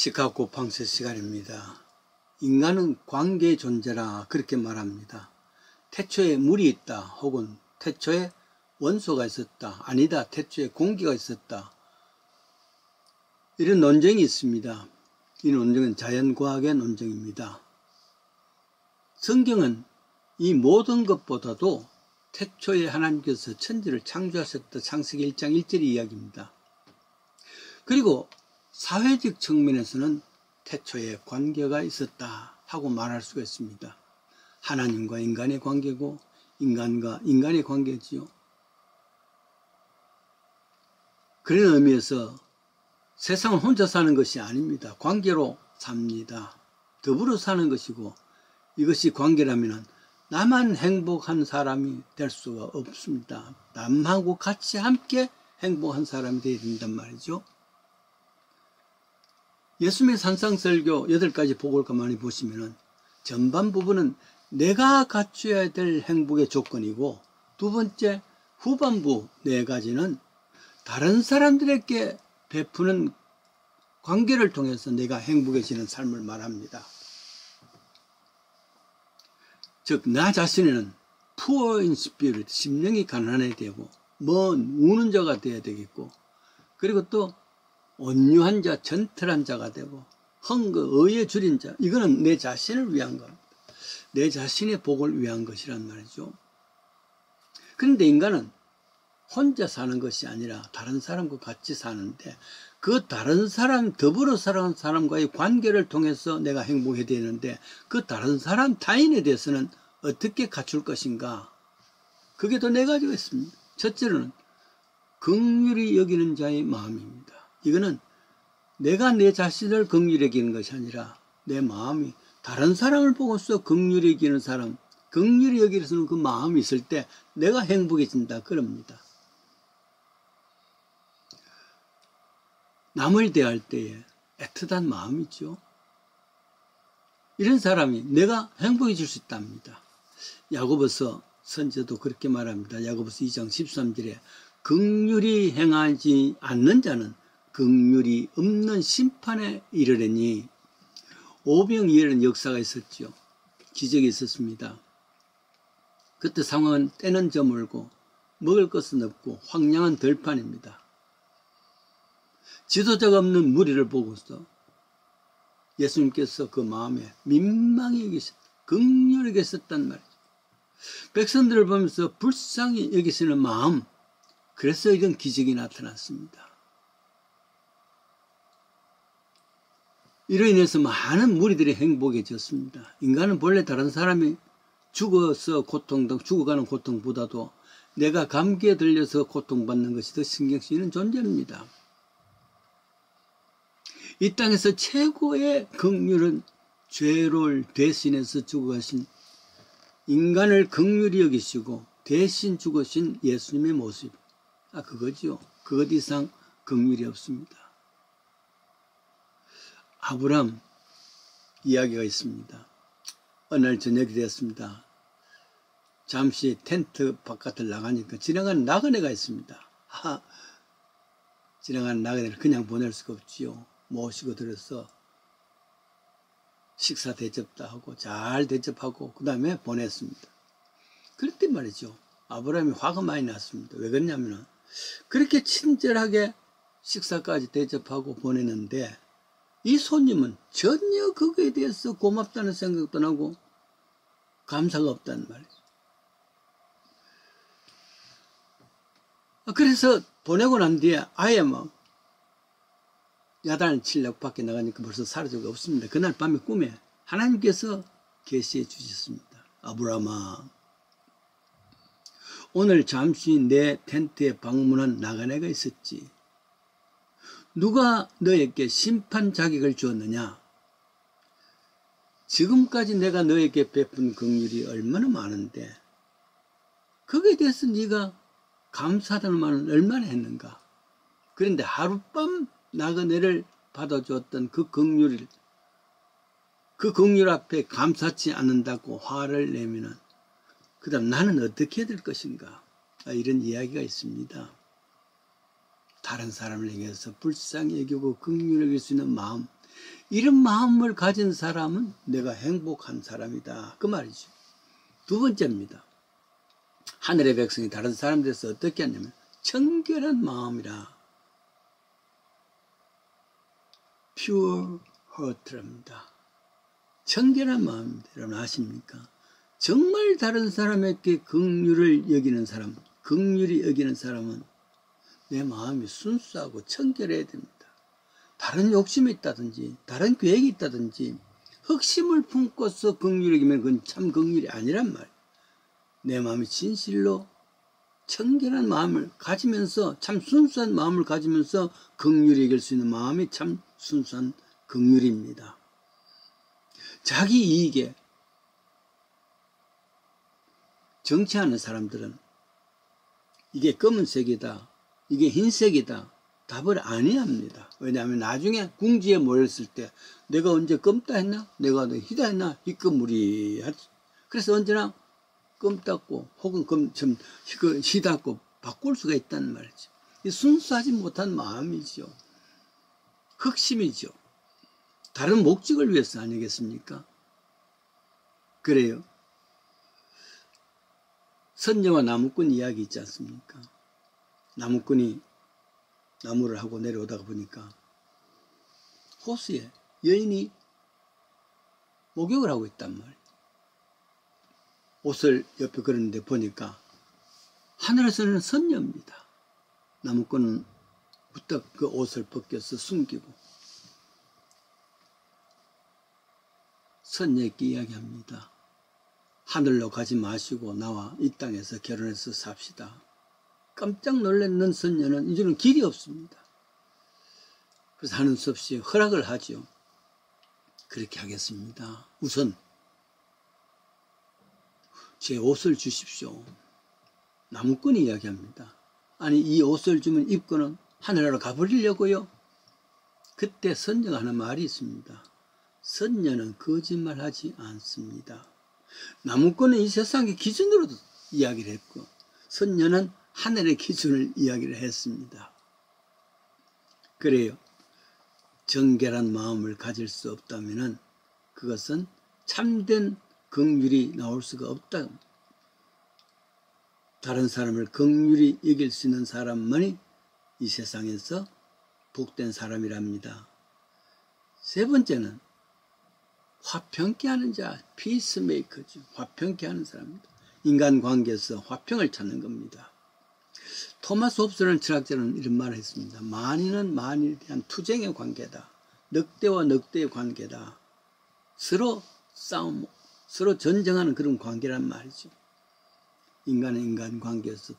시카고 방세 시간입니다. 인간은 관계의 존재라 그렇게 말합니다. 태초에 물이 있다 혹은 태초에 원소가 있었다, 아니다 태초에 공기가 있었다, 이런 논쟁이 있습니다. 이 논쟁은 자연과학의 논쟁입니다. 성경은 이 모든 것보다도 태초에 하나님께서 천지를 창조하셨다, 창세기 1장 1절의 이야기입니다. 그리고 사회적 측면에서는 태초에 관계가 있었다 하고 말할 수가 있습니다. 하나님과 인간의 관계고 인간과 인간의 관계지요. 그런 의미에서 세상은 혼자 사는 것이 아닙니다. 관계로 삽니다. 더불어 사는 것이고, 이것이 관계라면 나만 행복한 사람이 될 수가 없습니다. 남하고 같이 함께 행복한 사람이 되어야 된단 말이죠. 예수님의 산상설교 8가지 복을과 많이 보시면은 전반 부분은 내가 갖춰야 될 행복의 조건이고, 두 번째 후반부 4가지는 다른 사람들에게 베푸는 관계를 통해서 내가 행복해지는 삶을 말합니다. 즉, 나 자신에는 poor in spirit, 심령이 가난해야 되고, 우는 자가 되어야 되겠고, 그리고 또 온유한 자, 전틀한 자가 되고, 의에 줄인 자, 이거는 내 자신을 위한 겁니다. 내 자신의 복을 위한 것이란 말이죠. 그런데 인간은 혼자 사는 것이 아니라 다른 사람과 같이 사는데, 그 다른 사람, 더불어 살아가는 사람과의 관계를 통해서 내가 행복해야 되는데, 그 다른 사람 타인에 대해서는 어떻게 갖출 것인가? 그게 더 4가지가 있습니다. 첫째로는 긍휼히 여기는 자의 마음입니다. 이거는 내가 내 자신을 긍휼히 여기는 것이 아니라 내 마음이 다른 사람을 보고서 긍휼히 여기는 사람, 긍휼히 여기는 그 마음이 있을 때 내가 행복해진다 그럽니다. 남을 대할 때에 애틋한 마음이죠. 이런 사람이 내가 행복해질 수 있답니다. 야고보서 선지자도 그렇게 말합니다. 야고보서 2장 13절에 긍휼히 행하지 않는 자는 긍휼이 없는 심판에 이르려니, 오병이어라는 역사가 있었죠. 기적이 있었습니다. 그때 상황은 때는 저물고 먹을 것은 없고 황량한 들판입니다. 지도자가 없는 무리를 보고서 예수님께서 그 마음에 민망히 여기셨다, 긍휼히 여기셨단 말이죠. 백성들을 보면서 불쌍히 여기시는 마음, 그래서 이런 기적이 나타났습니다. 이로 인해서 많은 무리들이 행복해졌습니다. 인간은 본래 다른 사람이 죽어가는 고통보다도 내가 감기에 들려서 고통받는 것이 더 신경 쓰이는 존재입니다. 이 땅에서 최고의 긍휼은 죄를 대신해서 죽어가신, 인간을 긍휼히 여기시고 대신 죽으신 예수님의 모습, 그거죠. 그것 이상 긍휼이 없습니다. 아브람 이야기가 있습니다. 어느 날 저녁이 되었습니다. 잠시 텐트 바깥을 나가니까 지나가는 나그네가 있습니다. 지나가는 나그네를 그냥 보낼 수가 없지요. 모시고 들어서 식사 대접도 하고 잘 대접하고 그 다음에 보냈습니다. 그럴 때 말이죠, 아브라함이 화가 많이 났습니다. 왜 그러냐면 그렇게 친절하게 식사까지 대접하고 보내는데 이 손님은 전혀 그거에 대해서 고맙다는 생각도 안 하고 감사가 없다는 말이죠. 그래서 보내고 난 뒤에 아예 야단을 치려고 밖에 나가니까 벌써 사라지고 없습니다. 그날 밤에 꿈에 하나님께서 계시해 주셨습니다. 아브라함아, 오늘 잠시 내 텐트에 방문한 나그네가 있었지. 누가 너에게 심판 자격을 주었느냐? 지금까지 내가 너에게 베푼 긍휼이 얼마나 많은데 거기에 대해서 네가 감사하다는 말은 얼마나 했는가? 그런데 하룻밤 나그네를 받아주었던 그 긍휼 앞에 감사치 않는다고 화를 내면은 그 다음 나는 어떻게 해야 될 것인가? 이런 이야기가 있습니다. 다른 사람을 향해서 불쌍히 여기고 긍휼히 여길 수 있는 마음, 이런 마음을 가진 사람은 내가 행복한 사람이다. 그 말이죠. 두 번째입니다. 하늘의 백성이 다른 사람들에서 어떻게 하냐면 청결한 마음이라. pure heart랍니다. 청결한 마음입니다. 여러분 아십니까? 정말 다른 사람에게 긍휼을 여기는 사람, 긍휼히 여기는 사람은 내 마음이 순수하고 청결해야 됩니다. 다른 욕심이 있다든지 다른 계획이 있다든지 흑심을 품고서 긍휼히 여기면 그건 참 긍휼이 아니란 말이에요. 내 마음이 진실로 청결한 마음을 가지면서 참 순수한 마음을 가지면서 긍휼히 여길 수 있는 마음이 참 순수한 긍휼입니다. 자기 이익에 정치하는 사람들은 이게 검은색이다, 이게 흰색이다 답을 안 해야 합니다. 왜냐하면 나중에 궁지에 모였을 때 내가 언제 검다 했나? 내가 희다 했나? 희끄무리하지. 그래서 언제나 검닫고 혹은 희닫고 바꿀 수가 있다는 말이죠. 순수하지 못한 마음이죠. 흑심이죠. 다른 목적을 위해서 아니겠습니까? 그래요. 선녀와 나무꾼 이야기 있지 않습니까? 나무꾼이 나무를 하고 내려오다가 보니까 호수에 여인이 목욕을 하고 있단 말이에요. 옷을 옆에 걸었는데 보니까 하늘에서는 선녀입니다. 나무꾼은 부탁 그 옷을 벗겨서 숨기고 선녀에게 이야기합니다. 하늘로 가지 마시고 나와 이 땅에서 결혼해서 삽시다. 깜짝 놀란 선녀는 이제는 길이 없습니다. 그래서 하는 수 없이 허락을 하죠. 그렇게 하겠습니다. 우선 제 옷을 주십시오. 나무꾼이 이야기합니다. 아니 이 옷을 주면 입고는 하늘나라로 가버리려고요? 그때 선녀가 하는 말이 있습니다. 선녀는 거짓말하지 않습니다. 나무꾼은 이 세상의 기준으로 이야기를 했고 선녀는 하늘의 기준을 이야기를 했습니다. 그래요. 정결한 마음을 가질 수 없다면 그것은 참된 긍휼이 나올 수가 없다. 다른 사람을 긍휼히 여길 수 있는 사람만이 이 세상에서 복된 사람이랍니다. 세 번째는 화평케 하는 자, 피스메이커죠. 화평케 하는 사람입니다. 인간관계에서 화평을 찾는 겁니다. 토마스 홉스라는 철학자는 이런 말을 했습니다. 만인은 만인에 대한 투쟁의 관계다. 늑대와 늑대의 관계다. 서로 싸움, 서로 전쟁하는 그런 관계란 말이죠. 인간은 인간관계에서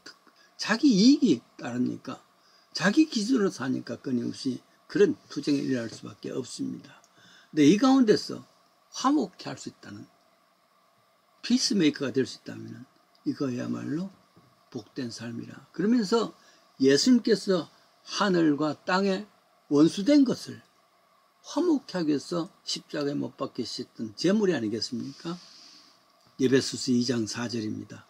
자기 이익이 따르니까 자기 기준으로 사니까 끊임없이 그런 투쟁이 일어날 수밖에 없습니다. 근데 이 가운데서 화목케 할 수 있다는 피스메이커가 될 수 있다면 이거야말로 복된 삶이라. 그러면서 예수님께서 하늘과 땅에 원수된 것을 화목케 하기 위해서 십자가에 못 박히셨던 제물이 아니겠습니까? 에베소서 2장 4절입니다.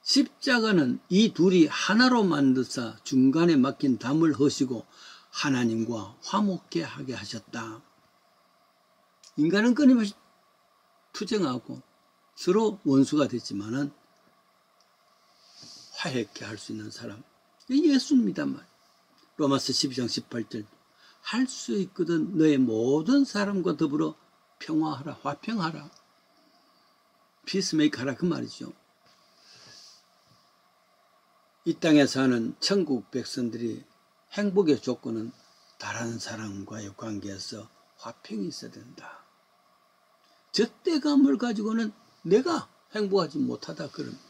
십자가는 이 둘이 하나로 만드사 중간에 막힌 담을 허시고 하나님과 화목케 하게 하셨다. 인간은 끊임없이 투쟁하고 서로 원수가 됐지만은 화해케 할 수 있는 사람, 예수입니다. 로마서 12장 18절 할 수 있거든 너의 모든 사람과 더불어 평화하라, 화평하라, 피스메이커 하라 그 말이죠. 이 땅에 사는 천국 백성들이 행복의 조건은 다른 사람과의 관계에서 화평이 있어야 된다. 적대감을 가지고는 내가 행복하지 못하다 그럽니다.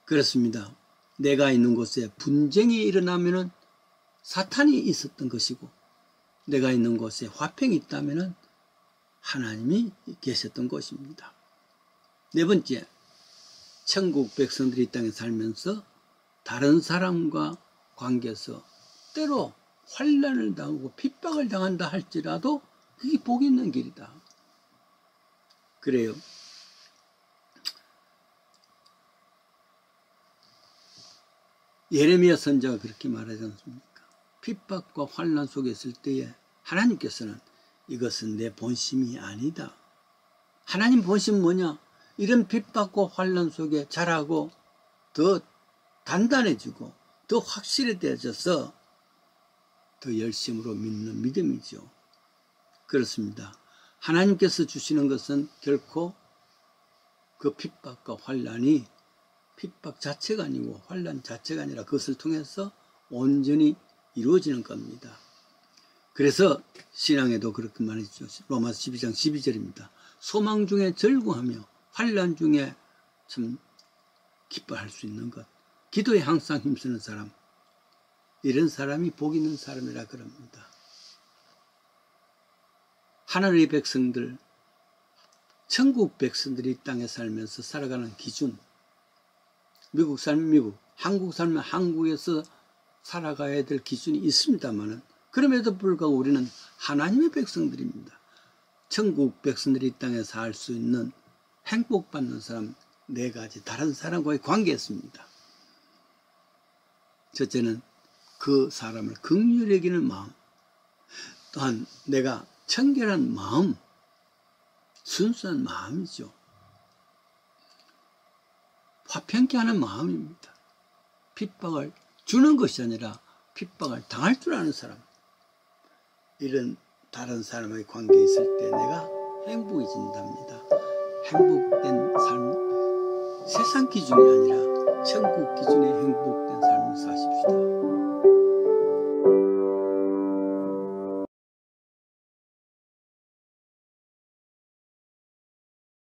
그렇습니다. 내가 있는 곳에 분쟁이 일어나면은 사탄이 있었던 것이고 내가 있는 곳에 화평이 있다면은 하나님이 계셨던 것입니다. 네 번째, 천국 백성들이 이 땅에 살면서 다른 사람과 관계에서 때로 환난을 당하고 핍박을 당한다 할지라도 그게 복이 있는 길이다. 그래요. 예레미야 선지자가 그렇게 말하지 않습니까? 핍박과 환난 속에 있을 때에 하나님께서는 이것은 내 본심이 아니다. 하나님 본심 뭐냐? 이런 핍박과 환난 속에 자라고 더 단단해지고 더 확실해져서 더 열심으로 믿는 믿음이죠. 그렇습니다. 하나님께서 주시는 것은 결코 그 핍박과 환난이 핍박 자체가 아니고 환난 자체가 아니라 그것을 통해서 온전히 이루어지는 겁니다. 그래서 신앙에도 그렇게 말했죠. 로마서 12장 12절입니다. 소망 중에 절구하며 환난 중에 참 기뻐할 수 있는 것. 기도에 항상 힘쓰는 사람. 이런 사람이 복 있는 사람이라 그럽니다. 하나님의 백성들, 천국 백성들이 이 땅에 살면서 살아가는 기준, 미국 살면 미국, 한국 살면 한국에서 살아가야 될 기준이 있습니다만은 그럼에도 불구하고 우리는 하나님의 백성들입니다. 천국 백성들이 이 땅에 살 수 있는 행복받는 사람 네 가지 다른 사람과의 관계였습니다. 첫째는 그 사람을 긍휼히 여기는 마음, 또한 내가 청결한 마음, 순수한 마음이죠. 화평케 하는 마음입니다. 핍박을 주는 것이 아니라 핍박을 당할 줄 아는 사람. 이런 다른 사람의 관계에 있을 때 내가 행복해진답니다. 행복된 삶, 세상 기준이 아니라 천국 기준의 행복된 삶을 사십시다.